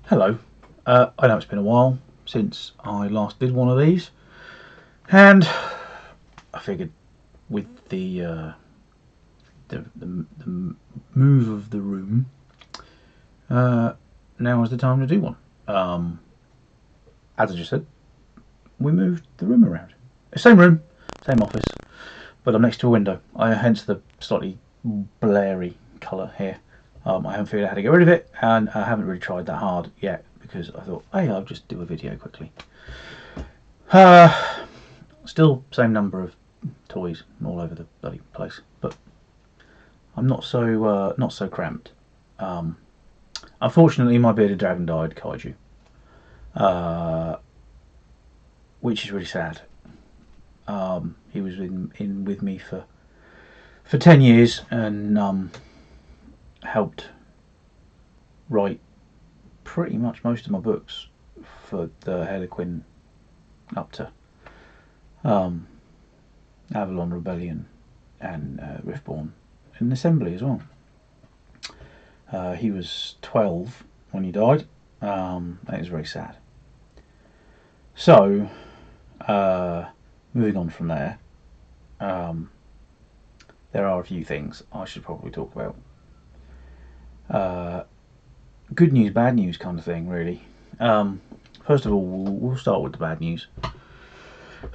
Hello. I know it's been a while since I last did one of these, and I figured with the move of the room, now is the time to do one. As I just said, we moved the room around. Same room, same office, but I'm next to a window. Hence the slightly blurry colour here. I haven't figured out how to get rid of it, and I haven't really tried that hard yet because I thought, hey, I'll just do a video quickly. Still same number of toys all over the bloody place, but I'm not so cramped. Unfortunately, my bearded dragon died, Kaiju, which is really sad. He was in with me for 10 years and helped write pretty much most of my books for the Harlequin up to Avalon Rebellion and Riftborn and Assembly as well. He was 12 when he died. It was very sad. So, moving on from there, there are a few things I should probably talk about. Good news, bad news kind of thing, really. First of all, we'll start with the bad news.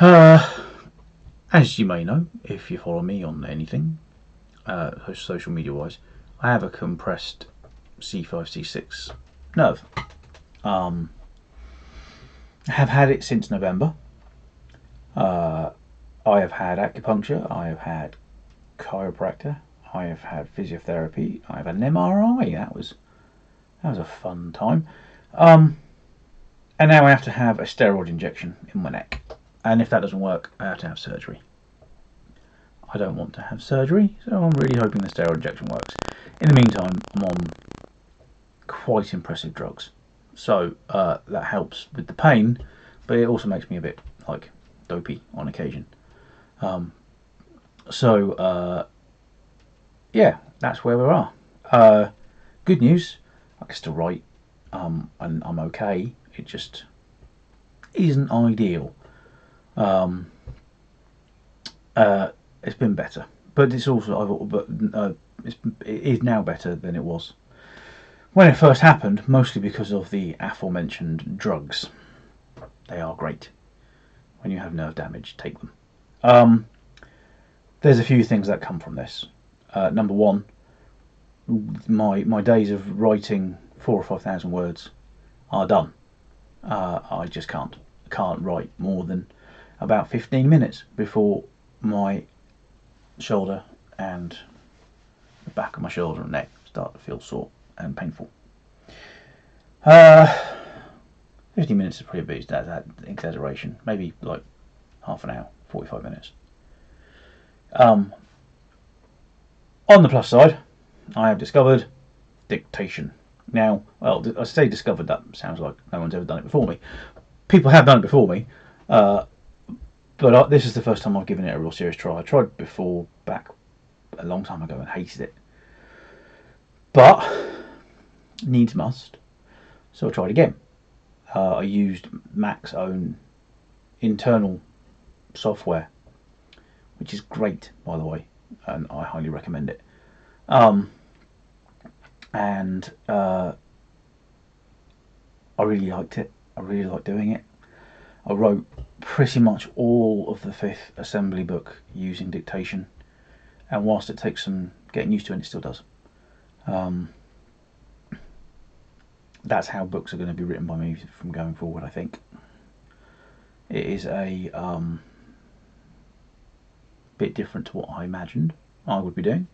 As you may know, if you follow me on anything, social media wise, I have a compressed C5C6 nerve. I have had it since November. I have had acupuncture, I have had chiropractor, I have had physiotherapy, I have had an MRI. That was a fun time. And now I have to have a steroid injection in my neck. And if that doesn't work, I have to have surgery. I don't want to have surgery, so I'm really hoping the steroid injection works. In the meantime, I'm on quite impressive drugs. So that helps with the pain, but it also makes me a bit like dopey on occasion. Yeah, that's where we are. Good news, I can still write, and I'm okay. It just isn't ideal. It's been better, but it's also it is now better than it was when it first happened, mostly because of the aforementioned drugs. They are great. When you have nerve damage, take them. There's a few things that come from this. Number one, my days of writing 4,000 or 5,000 words are done. I just can't write more than about 15 minutes before my shoulder and the back of my shoulder and neck start to feel sore and painful. 15 minutes is pretty big, that exaggeration. Maybe like half an hour, 45 minutes. On the plus side, I have discovered dictation. Now, well, I say discovered, that sounds like no one's ever done it before me. People have done it before me, but this is the first time I've given it a real serious try. I tried before, back a long time ago, and hated it. But, needs must, so I tried again. I used Mac's own internal software, which is great, by the way, and I highly recommend it. I really liked it. I really liked doing it. I wrote pretty much all of the 5th assembly book using dictation, and whilst it takes some getting used to it still does. That's how books are going to be written by me from going forward, I think. It is a bit different to what I imagined I would be doing,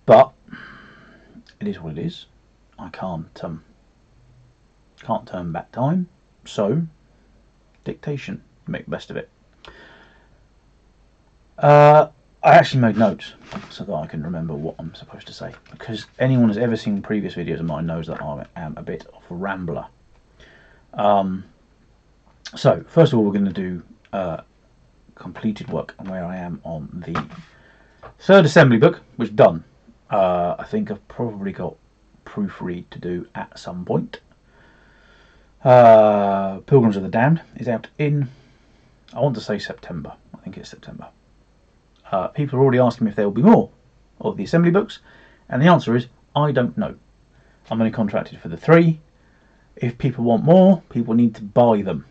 but it is what it is. I can't turn back time, so dictation, make the best of it. I actually made notes so that I can remember what I'm supposed to say, because anyone who's ever seen previous videos of mine knows that I am a bit of a rambler. So first of all, we're going to do completed work and where I am on the 3rd assembly book, which is done. I think I've probably got proofread to do at some point. Pilgrims of the Damned is out in, I want to say September. I think it's September. People are already asking me if there will be more of the assembly books, and the answer is I don't know. I'm only contracted for the 3. If people want more, people need to buy them.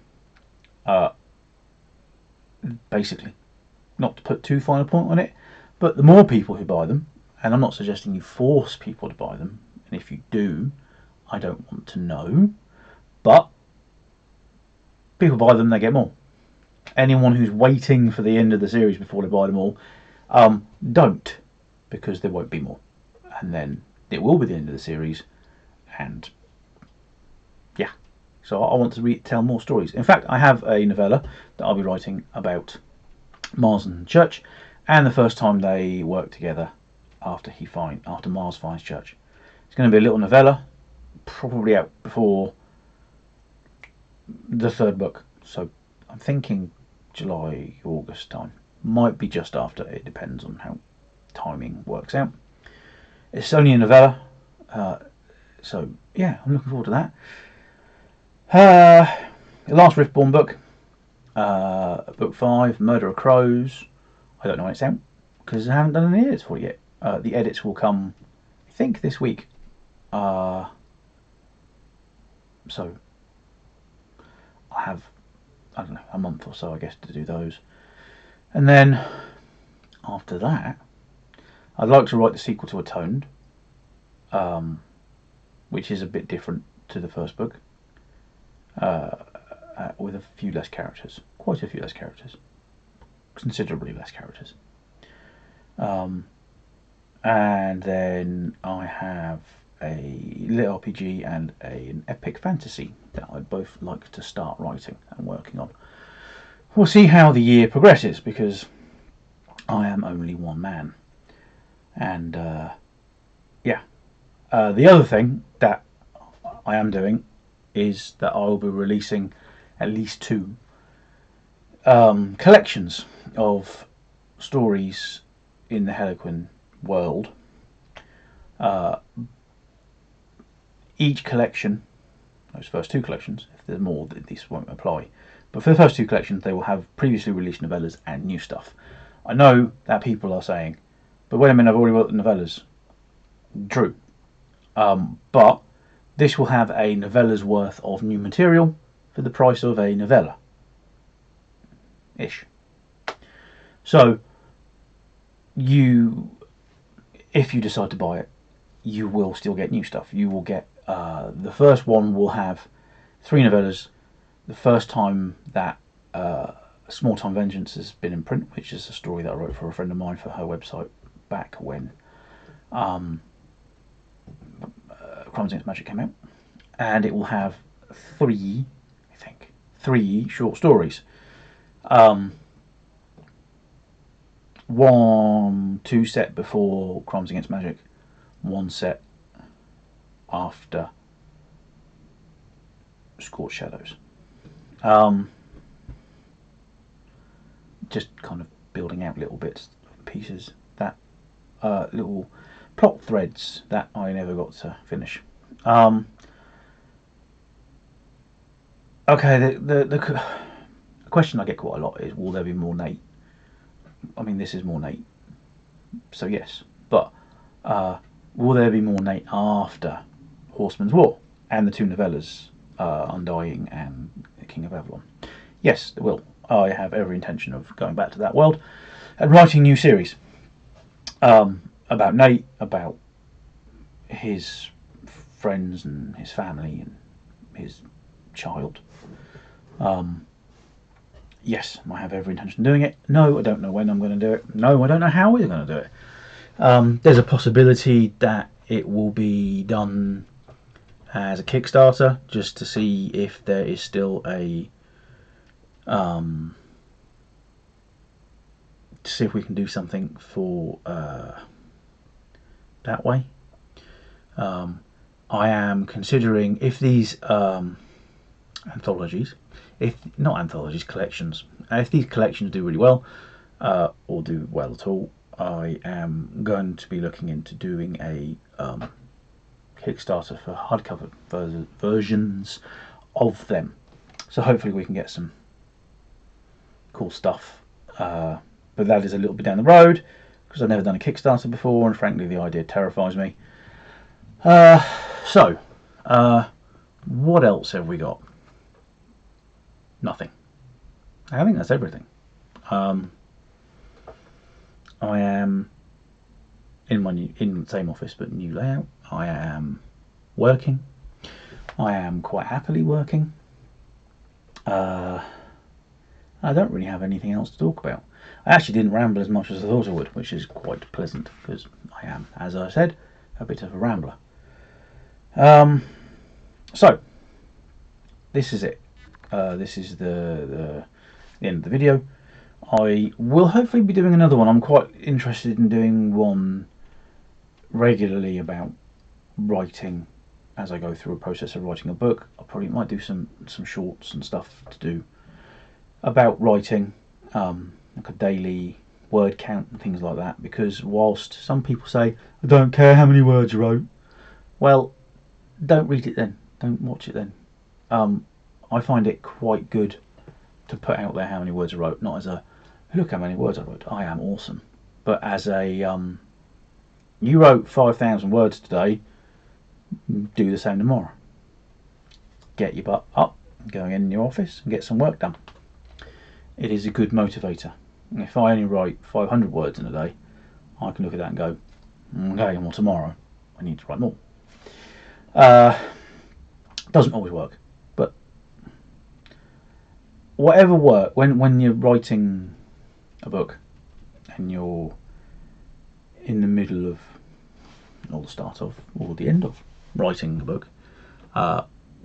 Basically, not to put too fine a point on it, but the more people who buy them, and I'm not suggesting you force people to buy them, and if you do, I don't want to know, but people buy them, they get more. Anyone who's waiting for the end of the series before they buy them all, don't, because there won't be more. And then it will be the end of the series, and yeah. So I want to tell more stories. In fact, I have a novella that I'll be writing about Mars and Church, and the first time they work together after Mars finds Church. It's going to be a little novella, probably out before the 3rd book. So I'm thinking July, August time. Might be just after. It depends on how timing works out. It's only a novella, so yeah, I'm looking forward to that. The last Riftborn book, book 5, Murder of Crows. I don't know when it's out because I haven't done any edits for it yet. The edits will come, I think, this week. So I have, I don't know, a month or so, I guess, to do those. And then after that, I'd like to write the sequel to Atoned, which is a bit different to the first book, with a few less characters, quite a few less characters, considerably less characters. And then I have a little RPG and an epic fantasy that I'd both like to start writing and working on. We'll see how the year progresses, because I am only one man. And yeah, the other thing that I am doing is that I will be releasing at least 2 collections of stories in the Harlequin world. Each collection, those first 2 collections, if there's more, this won't apply, but for the first 2 collections they will have previously released novellas and new stuff. I know that people are saying, but wait a minute, I've already wrote the novellas. True, but this will have a novella's worth of new material for the price of a novella ish. So if you decide to buy it, you will still get new stuff. You will get, the first one will have 3 novellas. The first time that Small Time Vengeance has been in print, which is a story that I wrote for a friend of mine for her website back when Crimes Against Magic came out, and it will have 3 short stories. 2 set before Crimes Against Magic, 1 set after Scorched Shadows. Just kind of building out little bits, pieces, that little plot threads that I never got to finish. Okay, the question I get quite a lot is, will there be more Nate? I mean, this is more Nate, so yes, but will there be more Nate after Horseman's War and the 2 novellas, Undying and King of Avalon? Yes, there will. I have every intention of going back to that world and writing new series about Nate, about his friends and his family and his child. Yes, I have every intention of doing it. No, I don't know when I'm going to do it. No, I don't know how we're going to do it. There's a possibility that it will be done as a Kickstarter, just to see if there is still a to see if we can do something for that way. I am considering, if these anthologies, collections, if these collections do really well, or do well at all, I am going to be looking into doing a Kickstarter for hardcover versions of them. So hopefully we can get some cool stuff. But that is a little bit down the road because I've never done a Kickstarter before, and frankly the idea terrifies me. So what else have we got? Nothing. I think that's everything. I am in the same office but new layout. I am working. I am quite happily working. I don't really have anything else to talk about. I actually didn't ramble as much as I thought I would, which is quite pleasant because I am, as I said, a bit of a rambler. So this is it. This is the end of the video. I will hopefully be doing another one. I'm quite interested in doing one regularly about writing as I go through a process of writing a book. I probably might do some shorts and stuff to do about writing, like a daily word count and things like that, because whilst some people say I don't care how many words you wrote, well, don't read it then, don't watch it then. I find it quite good to put out there how many words I wrote, not as a look how many words I wrote, I am awesome, but as a you wrote 5,000 words today, do the same tomorrow. Get your butt up, go in your office and get some work done. It is a good motivator. If I only write 500 words in a day, I can look at that and go, okay, well tomorrow I need to write more. Doesn't always work, but whatever work, when you're writing a book and you're in the middle of, or the start of, or the end of writing a book,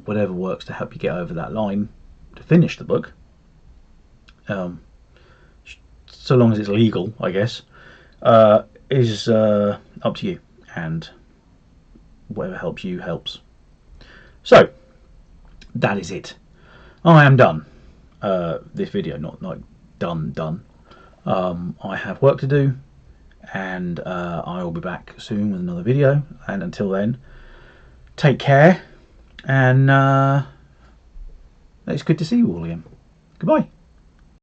whatever works to help you get over that line to finish the book, so long as it's legal, I guess, is up to you, and whatever helps you helps. So that is it. I am done. This video, not like done. I have work to do, and I will be back soon with another video, and until then, take care, and it's good to see you all again. Goodbye.